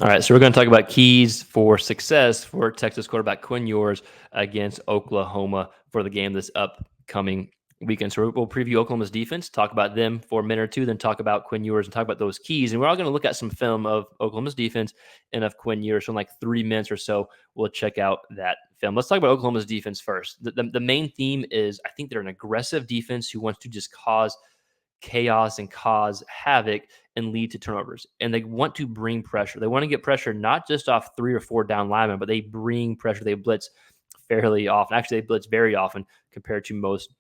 All right, so we're going to talk about keys for success for Texas quarterback Quinn Ewers against Oklahoma for the game this upcoming weekend. So we'll preview Oklahoma's defense, talk about them for a minute or two, then talk about Quinn Ewers and talk about those keys. And we're all going to look at some film of Oklahoma's defense and of Quinn Ewers. So in like 3 minutes or so, we'll check out that film. Let's talk about Oklahoma's defense first. The main theme is I think they're an aggressive defense who wants to just cause chaos and cause havoc and lead to turnovers. And they want to bring pressure. They want to get pressure not just off 3 or 4 down linemen, but they bring pressure. They blitz fairly often. Actually, they blitz very often compared to most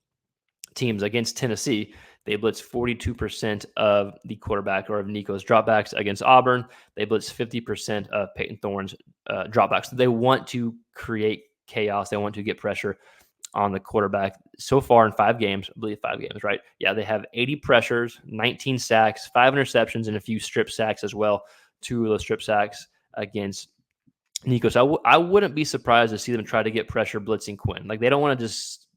teams. Against Tennessee, they blitz 42% of the quarterback or of Nico's dropbacks. Against Auburn, they blitz 50% of Peyton Thorne's dropbacks. They want to create chaos. They want to get pressure on the quarterback. So far in 5 games, I believe 5 games, right? Yeah, they have 80 pressures, 19 sacks, 5 interceptions, and a few strip sacks as well. 2 of those strip sacks against Nico. So I wouldn't be surprised to see them try to get pressure blitzing Quinn. Like, they don't want to just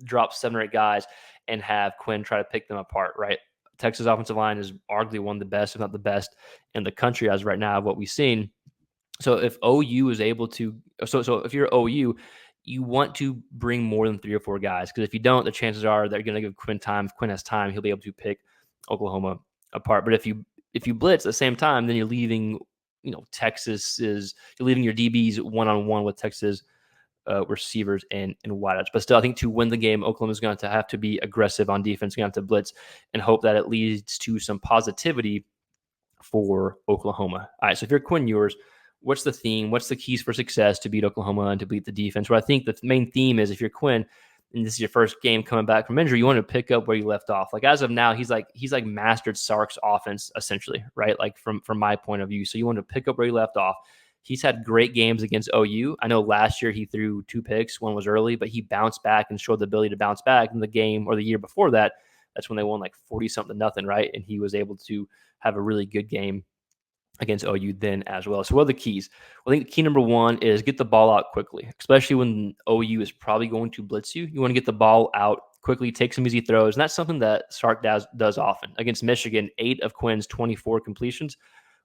drop 7 or 8 guys and have Quinn try to pick them apart, right? Texas offensive line is arguably one of the best, if not the best, in the country as right now of what we've seen. So if OU is able to, so if you're OU, you want to bring more than 3 or 4 guys, because if you don't, the chances are they're going to give Quinn time. If Quinn has time, he'll be able to pick Oklahoma apart. But if you blitz at the same time, then you're leaving, you're leaving your DBs one-on-one with Texas receivers and wideouts. But still, I think to win the game, Oklahoma's going to have to be aggressive on defense, going to have to blitz and hope that it leads to some positivity for Oklahoma. All right, so if you're Quinn Ewers, what's the theme? What's the keys for success to beat Oklahoma and to beat the defense? Well, I think the main theme is if you're Quinn and this is your first game coming back from injury, you want to pick up where you left off. Like, as of now, he's like mastered Sark's offense essentially, right? Like from my point of view. So you want to pick up where you left off. He's had great games against OU. I know last year he threw 2 picks. One was early, but he bounced back and showed the ability to bounce back in the game, or the year before that. That's when they won like 40-something, right? And he was able to have a really good game against OU then as well. So what are the keys? Well, I think key number 1 is get the ball out quickly, especially when OU is probably going to blitz you. You want to get the ball out quickly, take some easy throws, and that's something that Sark does often. Against Michigan, 8 of Quinn's 24 completions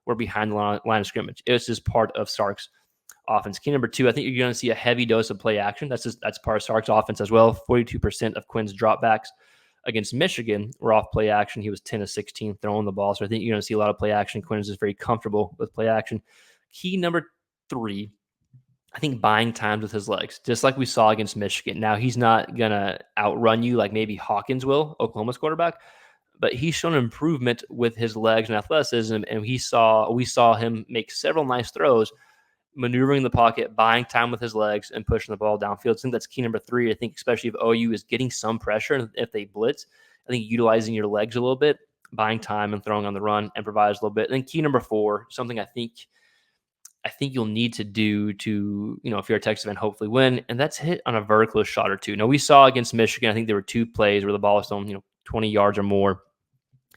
were behind the line of scrimmage. It was just part of Sark's offense. Key number 2, I think you're going to see a heavy dose of play action. That's part of Sark's offense as well. 42% of Quinn's dropbacks against Michigan were off play action. He was 10 of 16 throwing the ball. So I think you're going to see a lot of play action. Quinn is just very comfortable with play action. Key number 3, I think buying times with his legs, just like we saw against Michigan. Now, he's not going to outrun you like maybe Hawkins will, Oklahoma's quarterback, but he's shown improvement with his legs and athleticism, and we saw him make several nice throws, maneuvering the pocket, buying time with his legs, and pushing the ball downfield. I think that's key number 3. I think especially if OU is getting some pressure, and if they blitz, I think utilizing your legs a little bit, buying time and throwing on the run and provides a little bit. And then key number 4, something I think you'll need to do to, if you're a Texas fan, hopefully win, and that's hit on a vertical shot or 2. Now, we saw against Michigan, I think there were 2 plays where the ball was thrown, 20 yards or more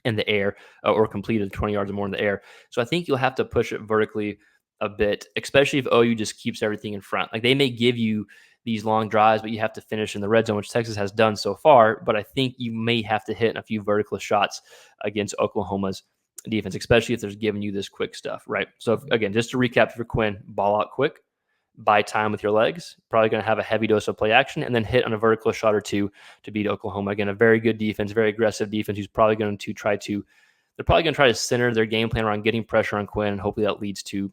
in the air, or completed 20 yards or more in the air. So I think you'll have to push it vertically a bit, especially if OU just keeps everything in front. Like, they may give you these long drives, but you have to finish in the red zone, which Texas has done so far. But I think you may have to hit a few vertical shots against Oklahoma's defense, especially if there's giving you this quick stuff, right? So again, just to recap for Quinn, ball out quick, buy time with your legs, probably going to have a heavy dose of play action, and then hit on a vertical shot or 2 to beat Oklahoma. Again, a very good defense, very aggressive defense who's probably going to try to center their game plan around getting pressure on Quinn, and hopefully that leads to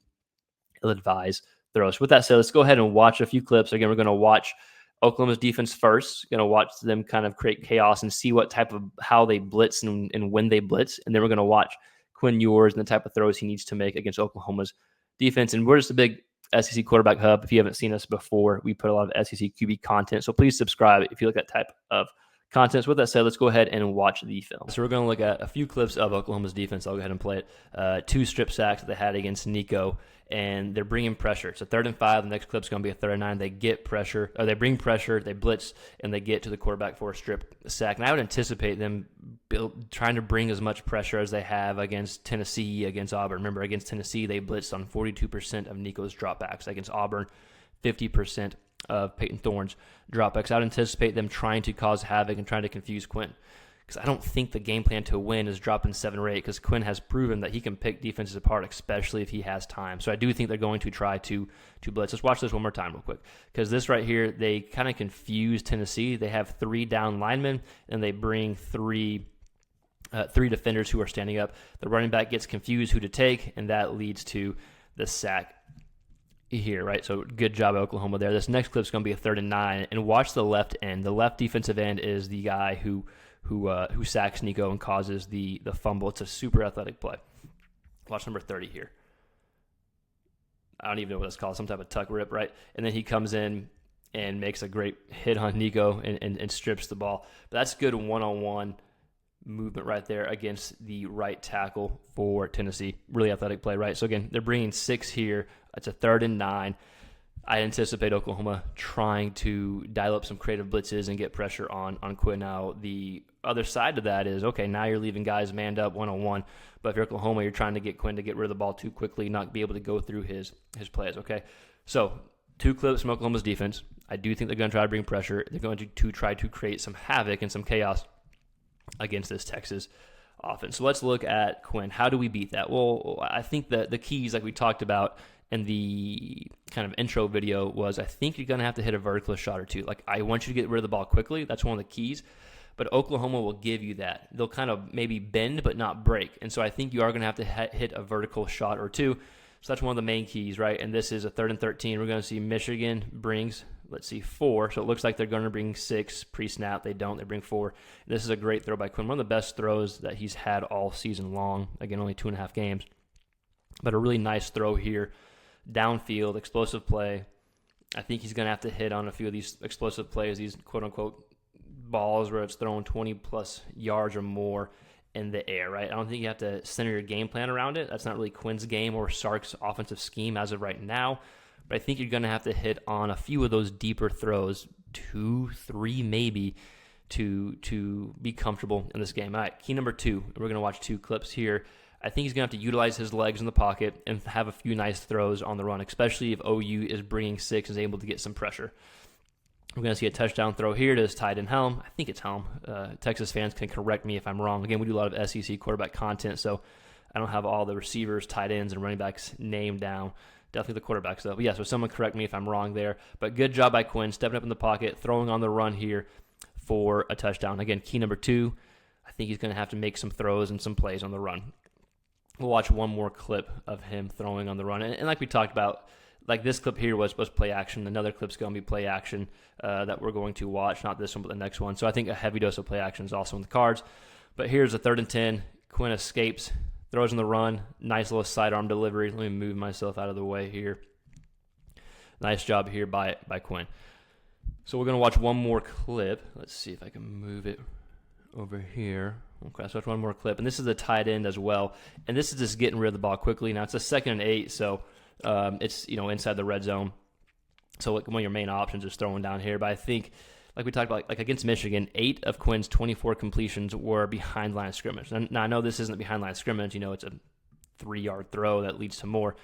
ill-advised throws. With that said, let's go ahead and watch a few clips. Again, we're going to watch Oklahoma's defense first, going to watch them kind of create chaos and see how they blitz and when they blitz. And then we're going to watch Quinn Ewers and the type of throws he needs to make against Oklahoma's defense. And we're just a big SEC quarterback hub. If you haven't seen us before, we put a lot of SEC QB content. So please subscribe if you like that type of content. So with that said, let's go ahead and watch the film. So we're going to look at a few clips of Oklahoma's defense. I'll go ahead and play it. 2 strip sacks that they had against Nico, and they're bringing pressure. So 3rd and 5. The next clip's going to be a 3rd and 9. They get pressure, or they bring pressure, they blitz, and they get to the quarterback for a strip sack. And I would anticipate them trying to bring as much pressure as they have against Tennessee, against Auburn. Remember, against Tennessee, they blitzed on 42% of Nico's dropbacks. Against Auburn, 50% of Peyton Thorne's dropbacks. I would anticipate them trying to cause havoc and trying to confuse Quinn. because I don't think the game plan to win is dropping 7 or 8, because Quinn has proven that he can pick defenses apart, especially if he has time. So I do think they're going to try to blitz. Let's watch this one more time real quick, because this right here, they kind of confuse Tennessee. They have 3 down linemen, and they bring 3 defenders who are standing up. The running back gets confused who to take, and that leads to the sack here, right? So good job, Oklahoma there. This next clip is going to be a 3rd and 9, and watch the left end. The left defensive end is the guy who sacks Nico and causes the fumble. It's a super athletic play. Watch number 30 here. I don't even know what it's called, some type of tuck rip, right? And then he comes in and makes a great hit on Nico and strips the ball. But that's good one-on-one movement right there against the right tackle for Tennessee. Really athletic play, right? So again, they're bringing 6 here. It's a 3rd and 9. I anticipate Oklahoma trying to dial up some creative blitzes and get pressure on Quinn. Now, the other side of that is, okay, now you're leaving guys manned up one-on-one, but if you're Oklahoma, you're trying to get Quinn to get rid of the ball too quickly, not be able to go through his plays, okay? So 2 clips from Oklahoma's defense. I do think they're going to try to bring pressure. They're going to try to create some havoc and some chaos against this Texas offense. So let's look at Quinn. How do we beat that? Well, I think that the keys, like we talked about in the kind of intro video, was I think you're going to have to hit a vertical shot or 2. Like, I want you to get rid of the ball quickly. That's one of the keys. But Oklahoma will give you that. They'll kind of maybe bend but not break. And so I think you are going to have to hit a vertical shot or 2. So that's one of the main keys, right? And this is a 3rd and 13. We're going to see Michigan brings, 4. So it looks like they're going to bring 6 pre-snap. They don't. They bring 4. This is a great throw by Quinn. One of the best throws that he's had all season long. Again, only 2.5 games. But a really nice throw here. Downfield, explosive play. I think he's going to have to hit on a few of these explosive plays, these quote-unquote balls where it's thrown 20-plus yards or more in the air, right? I don't think you have to center your game plan around it. That's not really Quinn's game or Sark's offensive scheme as of right now. But I think you're going to have to hit on a few of those deeper throws, 2, 3 maybe, to be comfortable in this game. All right, key number 2. We're going to watch 2 clips here. I think he's going to have to utilize his legs in the pocket and have a few nice throws on the run, especially if OU is bringing 6 and is able to get some pressure. We're going to see a touchdown throw here to his tight end Helm. I think it's Helm. Texas fans can correct me if I'm wrong. Again, we do a lot of SEC quarterback content, so I don't have all the receivers, tight ends, and running backs named down. Definitely the quarterbacks, though. But yeah, so someone correct me if I'm wrong there. But good job by Quinn, stepping up in the pocket, throwing on the run here for a touchdown. Again, key number 2, I think he's going to have to make some throws and some plays on the run. We'll watch one more clip of him throwing on the run. And like we talked about, like this clip here was play action. Another clip's going to be play action that we're going to watch. Not this one, but the next one. So I think a heavy dose of play action is also in the cards. But here's a 3rd and 10. Quinn escapes, throws on the run. Nice little sidearm delivery. Let me move myself out of the way here. Nice job here by Quinn. So we're going to watch one more clip. Let's see if I can move it over here. Okay, let's watch one more clip. And this is the tight end as well. And this is just getting rid of the ball quickly. Now, it's a 2nd and 8, so it's, inside the red zone. So one of your main options is throwing down here. But I think, like we talked about, like against Michigan, 8 of Quinn's 24 completions were behind line of scrimmage. Now, I know this isn't behind line of scrimmage. It's a 3-yard throw that leads to more.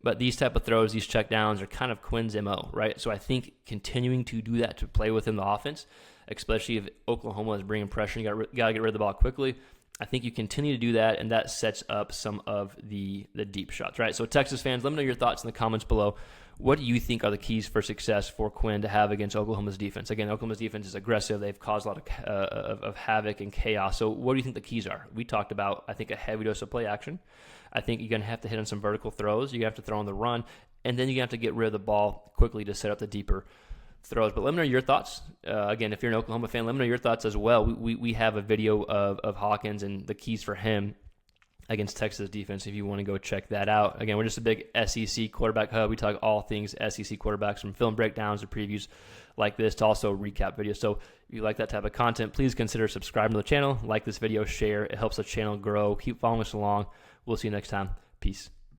But these type of throws, these checkdowns are kind of Quinn's MO, right? So I think continuing to do that to play within the offense, especially if Oklahoma is bringing pressure, you got to get rid of the ball quickly. I think you continue to do that, and that sets up some of the deep shots, right? So Texas fans, let me know your thoughts in the comments below. What do you think are the keys for success for Quinn to have against Oklahoma's defense? Again, Oklahoma's defense is aggressive. They've caused a lot of havoc and chaos. So what do you think the keys are? We talked about, I think, a heavy dose of play action. I think you're going to have to hit on some vertical throws. You have to throw on the run, and then you have to get rid of the ball quickly to set up the deeper throws. But let me know your thoughts. Again, if you're an Oklahoma fan, let me know your thoughts as well. We have a video of Hawkins and the keys for him against Texas defense if you want to go check that out. Again, we're just a big SEC quarterback hub. We talk all things SEC quarterbacks, from film breakdowns to previews like this to also recap videos. So if you like that type of content, please consider subscribing to the channel. Like this video, share. It helps the channel grow. Keep following us along. We'll see you next time. Peace.